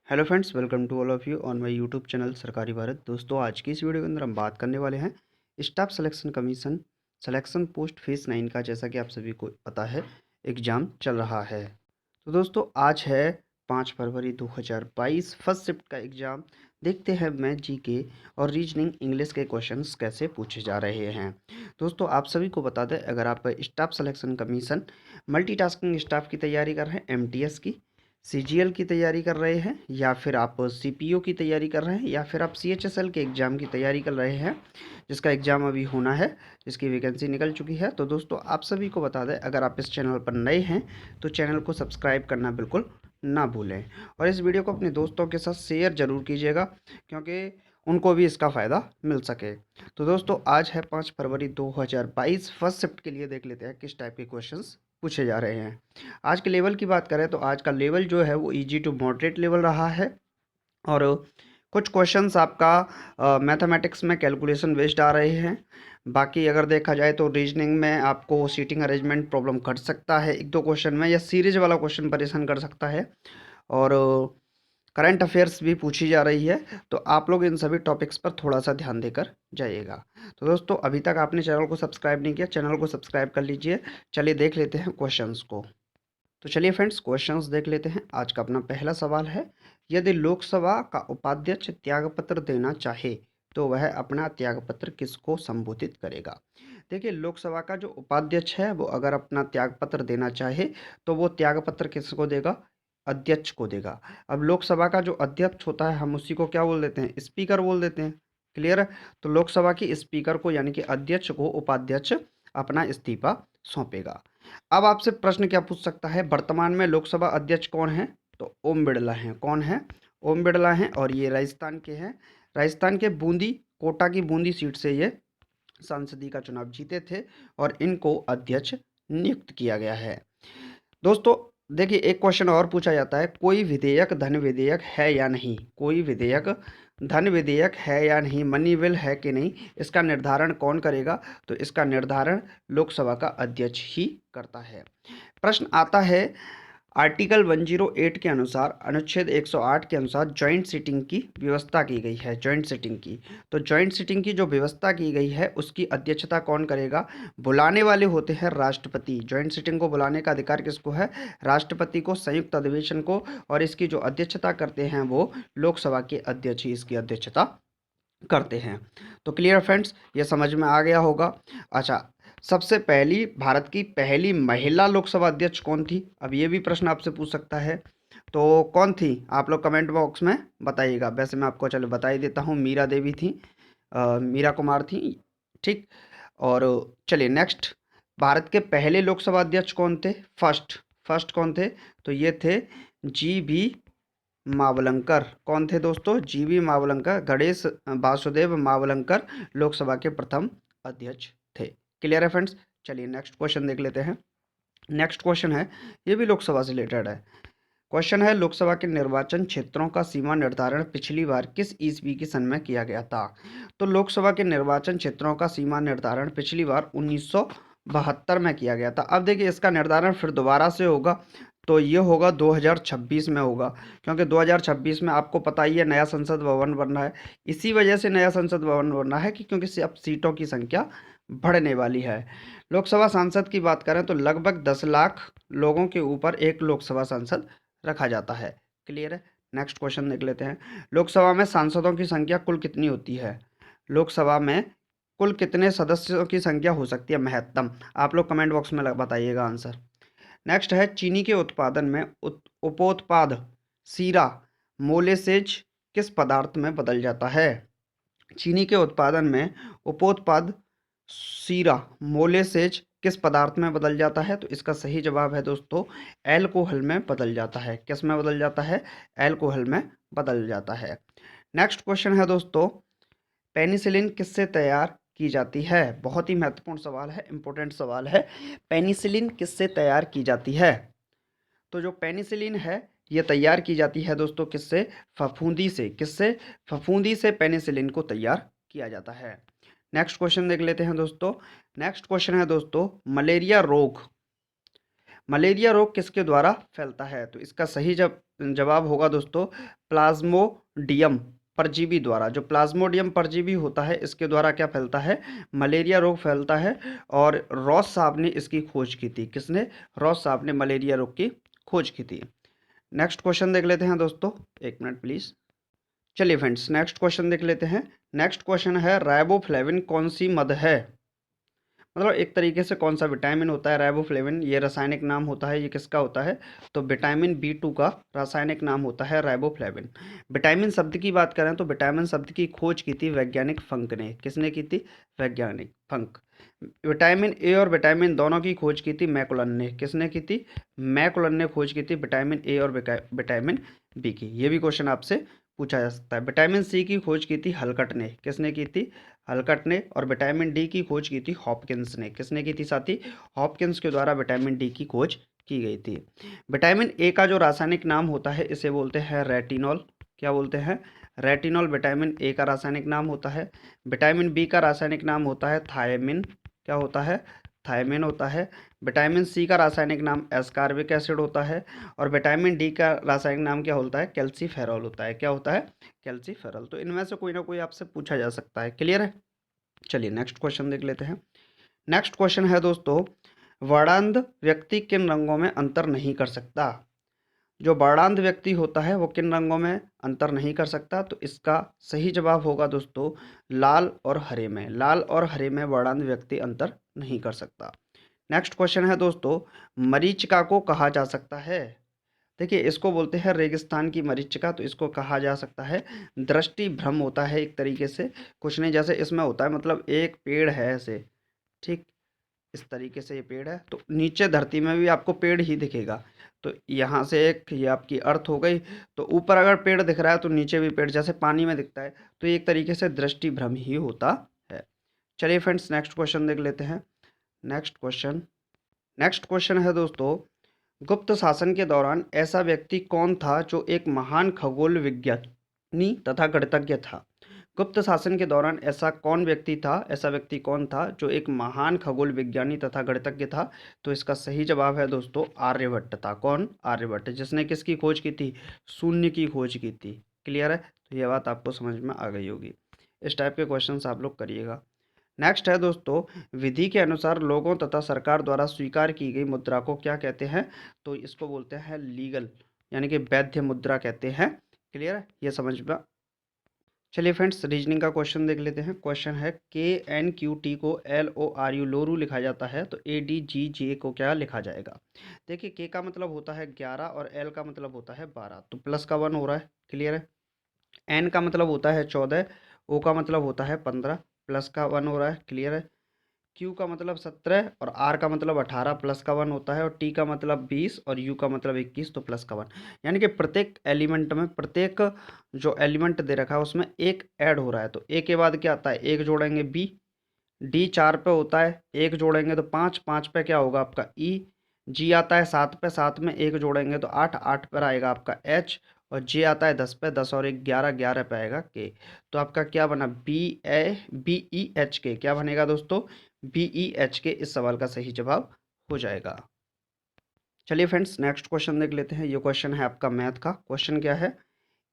Hello friends, welcome to all of you on my YouTube channel Sarkari Bharat. दोस्तों, आज की इस वीडियो के अंदर हम बात करने वाले हैं staff selection commission selection post phase 9 का। जैसा कि आप सभी को पता है, एग्ज़ाम चल रहा है। तो दोस्तों, आज है 5 फरवरी 2022, फर्स्ट शिफ्ट का एग्ज़ाम। देखते हैं मैं जीके और रीजनिंग इंग्लिश के क्वेश्चंस कैसे पूछे जा रहे हैं। दोस्तों, आप सभी को बता दें, अगर आप staff selection commission multitasking staff की तैयारी कर रहे हैं, एमटीएस की, सीजीएल की तैयारी कर रहे हैं, या फिर आप सीपीओ की तैयारी कर रहे हैं, या फिर आप सीएचएसएल के एग्ज़ाम की तैयारी कर रहे हैं, जिसका एग्ज़ाम अभी होना है, जिसकी वैकेंसी निकल चुकी है। तो दोस्तों, आप सभी को बता दें, अगर आप इस चैनल पर नए हैं तो चैनल को सब्सक्राइब करना बिल्कुल ना भूलें, और इस वीडियो को अपने दोस्तों के साथ शेयर ज़रूर कीजिएगा, क्योंकि उनको भी इसका फ़ायदा मिल सके। तो दोस्तों, आज है 5 फरवरी 2022। फर्स्ट शिफ्ट के लिए देख लेते हैं किस टाइप के क्वेश्चंस पूछे जा रहे हैं। आज के लेवल की बात करें तो आज का लेवल जो है वो इजी टू मॉडरेट लेवल रहा है, और कुछ क्वेश्चंस आपका मैथमेटिक्स में कैलकुलेशन बेस्ड आ रहे हैं। बाकी अगर देखा जाए तो रीजनिंग में आपको सीटिंग अरेंजमेंट प्रॉब्लम कर सकता है एक दो क्वेश्चन में, या सीरीज वाला क्वेश्चन परेशान कर सकता है, और करंट अफेयर्स भी पूछी जा रही है। तो आप लोग इन सभी टॉपिक्स पर थोड़ा सा ध्यान देकर जाइएगा। तो दोस्तों, अभी तक आपने चैनल को सब्सक्राइब नहीं किया, चैनल को सब्सक्राइब कर लीजिए। चलिए देख लेते हैं क्वेश्चंस को। तो चलिए फ्रेंड्स, क्वेश्चंस देख लेते हैं। आज का अपना पहला सवाल है, यदि लोकसभा का उपाध्यक्ष त्यागपत्र देना चाहे तो वह अपना त्यागपत्र किसको संबोधित करेगा। देखिए, लोकसभा का जो उपाध्यक्ष है वो अगर अपना त्यागपत्र देना चाहे तो वो त्यागपत्र किसको देगा? अध्यक्ष को देगा। अब लोकसभा का जो अध्यक्ष होता है, हम उसी को क्या बोल देते हैं? स्पीकर बोल देते हैं। क्लियर है? तो लोकसभा की स्पीकर को, यानी कि अध्यक्ष को, उपाध्यक्ष अपना इस्तीफा सौंपेगा। अब आपसे प्रश्न क्या पूछ सकता है, वर्तमान में लोकसभा अध्यक्ष कौन है? तो ओम बिरला हैं। कौन है? ओम बिरला हैं, और ये राजस्थान के हैं। राजस्थान के बूंदी, कोटा की बूंदी सीट से ये संसदीय का चुनाव जीते थे, और इनको अध्यक्ष नियुक्त किया गया है। दोस्तों, देखिए, एक क्वेश्चन और पूछा जाता है, कोई विधेयक धन विधेयक है या नहीं? कोई विधेयक धन विधेयक है या नहीं, मनी बिल है कि नहीं, इसका निर्धारण कौन करेगा? तो इसका निर्धारण लोकसभा का अध्यक्ष ही करता है। प्रश्न आता है, आर्टिकल 108 के अनुसार, अनुच्छेद 108 के अनुसार जॉइंट सीटिंग की व्यवस्था की गई है। जॉइंट सीटिंग की, तो जॉइंट सीटिंग की जो व्यवस्था की गई है उसकी अध्यक्षता कौन करेगा? बुलाने वाले होते हैं राष्ट्रपति। जॉइंट सीटिंग को बुलाने का अधिकार किसको है? राष्ट्रपति को, संयुक्त अधिवेशन को, और इसकी जो अध्यक्षता करते हैं वो लोकसभा के अध्यक्ष ही इसकी अध्यक्षता करते हैं। तो क्लियर फ्रेंड्स, ये समझ में आ गया होगा। अच्छा, सबसे पहली, भारत की पहली महिला लोकसभा अध्यक्ष कौन थी? अब ये भी प्रश्न आपसे पूछ सकता है। तो कौन थी? आप लोग कमेंट बॉक्स में बताइएगा। वैसे मैं आपको चलो बता ही देता हूँ, मीरा देवी थी, मीरा कुमार थी। ठीक। और चलिए नेक्स्ट, भारत के पहले लोकसभा अध्यक्ष कौन थे? फर्स्ट फर्स्ट कौन थे? तो ये थे जी बी मावलंकर। कौन थे दोस्तों? जीवी मावलंकर, गणेश वासुदेव मावलंकर लोकसभा के प्रथम अध्यक्ष थे। क्लियर है फ्रेंड्स? चलिए नेक्स्ट क्वेश्चन देख लेते हैं। नेक्स्ट क्वेश्चन है, ये भी लोकसभा से रिलेटेड है। क्वेश्चन है, लोकसभा के निर्वाचन क्षेत्रों का सीमा निर्धारण पिछली बार किस ईस्वी की सन में किया गया था? तो लोकसभा के निर्वाचन क्षेत्रों का सीमा निर्धारण पिछली बार 1972 में किया गया था। अब देखिए, इसका निर्धारण फिर दोबारा से होगा, तो ये होगा 2026 में होगा, क्योंकि 2026 में आपको पता ही है नया संसद भवन बनना है। इसी वजह से नया संसद भवन बनना है कि क्योंकि अब सीटों की संख्या बढ़ने वाली है। लोकसभा सांसद की बात करें तो लगभग 10 लाख लोगों के ऊपर एक लोकसभा सांसद रखा जाता है। क्लियर है? नेक्स्ट क्वेश्चन देख लेते हैं। लोकसभा में सांसदों की संख्या कुल कितनी होती है? लोकसभा में कुल कितने सदस्यों की संख्या हो सकती है महत्तम? आप लोग कमेंट बॉक्स में बताइएगा आंसर। नेक्स्ट है, चीनी के उत्पादन में उपोत्पाद सीरा मोलेसेज किस पदार्थ में बदल जाता है? चीनी के उत्पादन में उपोत्पाद सीरा मोलेसेज किस पदार्थ में बदल जाता है? तो इसका सही जवाब है दोस्तों, एल्कोहल में बदल जाता है। किस में बदल जाता है? एल्कोहल में बदल जाता है। नेक्स्ट क्वेश्चन है दोस्तों, पेनिसिलिन किससे तैयार की जाती है? बहुत ही महत्वपूर्ण सवाल है, इंपॉर्टेंट सवाल है। पेनिसिलिन किससे तैयार की जाती है? तो जो पेनिसिलिन है ये तैयार की जाती है दोस्तों किससे? फफूंदी से। किससे? फफूंदी से पेनिसिलिन को तैयार किया जाता है। नेक्स्ट क्वेश्चन देख लेते हैं दोस्तों। नेक्स्ट क्वेश्चन है दोस्तों, मलेरिया रोग किसके द्वारा फैलता है? तो इसका सही जवाब होगा दोस्तों प्लाज्मोडियम परजीवी द्वारा। जो प्लाज्मोडियम परजीवी होता है इसके द्वारा क्या फैलता है, मलेरिया रोग फैलता है। और रॉस साहब ने इसकी खोज की थी। किसने, रॉस साहब ने मलेरिया रोग की खोज की थी। नेक्स्ट क्वेश्चन देख लेते हैं दोस्तों, एक मिनट प्लीज। चलिए फ्रेंड्स नेक्स्ट क्वेश्चन देख लेते हैं। नेक्स्ट क्वेश्चन है राइबोफ्लेविन कौन सी मद है। मतलब एक तरीके से कौन सा विटामिन होता है राइबोफ्लेविन, ये रासायनिक नाम होता है, ये किसका होता है, तो विटामिन B2 का रासायनिक नाम होता है राइबोफ्लेविन। विटामिन शब्द की बात करें तो विटामिन शब्द की खोज की थी वैज्ञानिक फंक ने। किसने की थी, वैज्ञानिक फंक। विटामिन ए और विटामिन दोनों की खोज की थी मैकुलन ने। किसने की थी, मैकुलन ने खोज की थी विटामिन ए और विटामिन बी की। ये भी क्वेश्चन आपसे पूछा जा सकता है। विटामिन सी की खोज की थी हलकट ने। किसने की थी, हलकट ने। और विटामिन डी की खोज की थी हॉपकिंस ने। किसने की थी साथी, हॉपकिंस के द्वारा विटामिन डी की खोज की गई थी। विटामिन ए का जो रासायनिक नाम होता है इसे बोलते हैं रेटिनॉल। क्या बोलते हैं, रेटिनॉल विटामिन ए का रासायनिक नाम होता है। विटामिन बी का रासायनिक नाम होता है थायमिन। क्या होता है, थायमिन होता है। विटामिन सी का रासायनिक नाम एस्कॉर्बिक एसिड होता है। और विटामिन डी का रासायनिक नाम क्या होता है, कैल्सीफेरॉल होता है। क्या होता है, कैल्सीफेरॉल। तो इनमें से कोई ना कोई आपसे पूछा जा सकता है। क्लियर है। चलिए नेक्स्ट क्वेश्चन देख लेते हैं। नेक्स्ट क्वेश्चन है दोस्तों, वर्णांध व्यक्ति किन रंगों में अंतर नहीं कर सकता। जो वर्णांध व्यक्ति होता है वो किन रंगों में अंतर नहीं कर सकता, तो इसका सही जवाब होगा दोस्तों लाल और हरे में। लाल और हरे में वर्णांध व्यक्ति अंतर नहीं कर सकता। नेक्स्ट क्वेश्चन है दोस्तों, मरीचिका को कहा जा सकता है। देखिए इसको बोलते हैं रेगिस्तान की मरीचिका। तो इसको कहा जा सकता है दृष्टि भ्रम होता है एक तरीके से। कुछ नहीं, जैसे इसमें होता है मतलब एक पेड़ है ऐसे, ठीक इस तरीके से ये पेड़ है तो नीचे धरती में भी आपको पेड़ ही दिखेगा। तो यहाँ से एक ये आपकी अर्थ हो गई। तो ऊपर अगर पेड़ दिख रहा है तो नीचे भी पेड़ जैसे पानी में दिखता है। तो ये एक तरीके से दृष्टि भ्रम ही होता है। चलिए फ्रेंड्स नेक्स्ट क्वेश्चन देख लेते हैं। नेक्स्ट क्वेश्चन है दोस्तों, गुप्त शासन के दौरान ऐसा व्यक्ति कौन था जो एक महान खगोल विज्ञानी तथा गणितज्ञ था। गुप्त शासन के दौरान ऐसा कौन व्यक्ति था, ऐसा व्यक्ति कौन था जो एक महान खगोल विज्ञानी तथा गणितज्ञ था। तो इसका सही जवाब है दोस्तों आर्यभट्ट था। कौन, आर्यभट्ट, जिसने किसकी खोज की थी, शून्य की खोज की थी। क्लियर है, तो ये बात आपको समझ में आ गई होगी। इस टाइप के क्वेश्चंस आप लोग करिएगा। नेक्स्ट है दोस्तों, विधि के अनुसार लोगों तथा सरकार द्वारा स्वीकार की गई मुद्रा को क्या कहते हैं। तो इसको बोलते हैं लीगल, यानी कि वैध मुद्रा कहते हैं। क्लियर है, ये समझ में। चलिए फ्रेंड्स रीजनिंग का क्वेश्चन देख लेते हैं। क्वेश्चन है KNQT को LORU लोरू लिखा जाता है तो ADGJ को क्या लिखा जाएगा। देखिए के का मतलब होता है 11 और L का मतलब होता है 12, तो प्लस का 1 हो रहा है। क्लियर है। N का मतलब होता है 14, O का मतलब होता है 15, प्लस का 1 हो रहा है। क्लियर है। Q का मतलब 17 और R का मतलब 18, प्लस का 1 होता है। और T का मतलब 20 और U का मतलब 21, तो प्लस का 1। यानी कि प्रत्येक एलिमेंट में, प्रत्येक जो एलिमेंट दे रखा है उसमें एक ऐड हो रहा है। तो A के बाद क्या आता है, एक जोड़ेंगे B, D 4 पे होता है, एक जोड़ेंगे तो 5, 5 पे क्या होगा आपका E, G आता है 7 पे, 7 में एक जोड़ेंगे तो 8, 8 पर आएगा आपका H, और J आता है 10 पे, 10 और एक 11, 11 पे आएगा K। तो आपका क्या बना, BEH K क्या बनेगा दोस्तों, BEH K इस सवाल का सही जवाब हो जाएगा। चलिए फ्रेंड्स नेक्स्ट क्वेश्चन देख लेते हैं। ये क्वेश्चन है आपका मैथ का। क्वेश्चन क्या है,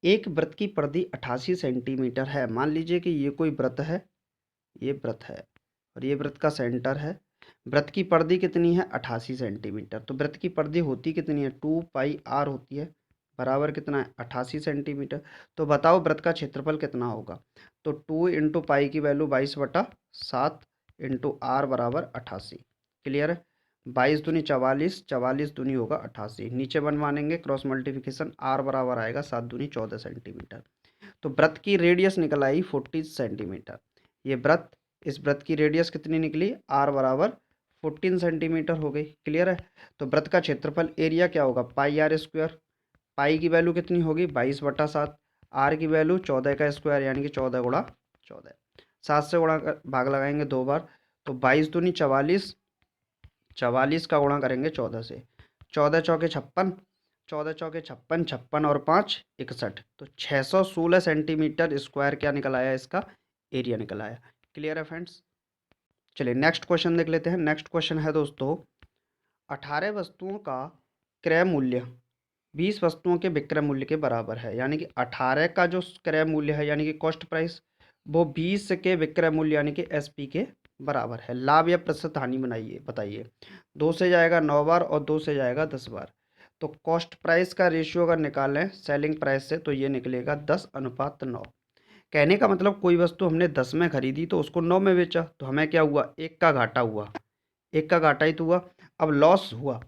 एक वृत्त की परिधि 88 सेंटीमीटर है। मान लीजिए कि ये कोई वृत्त है, ये वृत्त है और ये वृत्त का सेंटर है। वृत्त की परिधि कितनी है, 88 सेंटीमीटर। तो वृत्त की परिधि होती कितनी है, 2πr होती है, बराबर कितना है, 88 सेंटीमीटर। तो बताओ वृत्त का क्षेत्रफल कितना होगा। तो 2 इंटू पाई की वैल्यू 22/7 इंटू आर बराबर 88। क्लियर है। 22 दूनी 44, 44 दूनी होगा 88। नीचे बनवानेंगे क्रॉस मल्टीप्लिकेशन, आर बराबर आएगा 7 दूनी 14 सेंटीमीटर। तो वृत्त की रेडियस निकल आई 40 सेंटीमीटर। ये वृत्त, इस वृत्त की रेडियस कितनी निकली, आर बराबर 14 सेंटीमीटर हो गई। क्लियर है। तो वृत्त का क्षेत्रफल एरिया क्या होगा, पाई आर स्क्वायर। पाई की वैल्यू कितनी होगी 22/7, आर की वैल्यू 14 का स्क्वायर यानी कि 14 गुणा 14। 7 से गुणा भाग लगाएंगे 2 बार, तो 22 दूनी 44, 44 का गुणा करेंगे 14 से, 14 चौके 56, 14 चौके 56, 56 और 5 61, तो 616 सेंटीमीटर स्क्वायर क्या निकल आया, इसका एरिया निकल आया। क्लियर है फ्रेंड्स। चलिए नेक्स्ट क्वेश्चन देख लेते हैं। नेक्स्ट क्वेश्चन है दोस्तों, 18 वस्तुओं का क्रय मूल्य 20 वस्तुओं के विक्रय मूल्य के बराबर है, यानी कि 18 का जो क्रय मूल्य है यानी कि कॉस्ट प्राइस, वो 20 के विक्रय मूल्य यानी कि एसपी के बराबर है। लाभ या प्रतिशत हानि बनाइए बताइए। 2 से जाएगा 9 बार और 2 से जाएगा 10 बार। तो कॉस्ट प्राइस का रेशियो अगर निकालें सेलिंग प्राइस से तो ये निकलेगा 10:9। कहने का मतलब कोई वस्तु हमने 10 में खरीदी तो उसको 9 में बेचा, तो हमें क्या हुआ, एक का घाटा हुआ, एक का घाटा ही तो हुआ। अब लॉस हुआ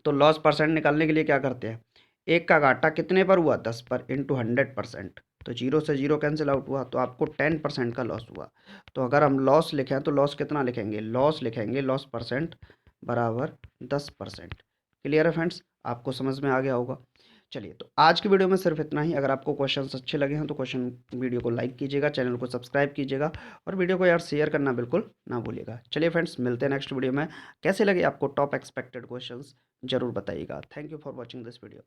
तो लॉस परसेंट निकालने के लिए क्या करते हैं, एक का घाटा कितने पर हुआ, 10 पर, इंटू 100%। तो जीरो से जीरो कैंसिल आउट हुआ तो आपको 10% का लॉस हुआ। तो अगर हम लॉस लिखें तो लॉस कितना लिखेंगे, लॉस लिखेंगे लॉस परसेंट बराबर 10%। क्लियर है फ्रेंड्स, आपको समझ में आ गया होगा। चलिए, तो आज की वीडियो में सिर्फ इतना ही। अगर आपको क्वेश्चंस अच्छे लगे हैं तो क्वेश्चन वीडियो को लाइक कीजिएगा, चैनल को सब्सक्राइब कीजिएगा और वीडियो को यार शेयर करना बिल्कुल ना भूलिएगा। चलिए फ्रेंड्स, मिलते हैं नेक्स्ट वीडियो में। कैसे लगे आपको टॉप एक्सपेक्टेड क्वेश्चंस, ज़रूर बताइएगा। Thank you for watching this video.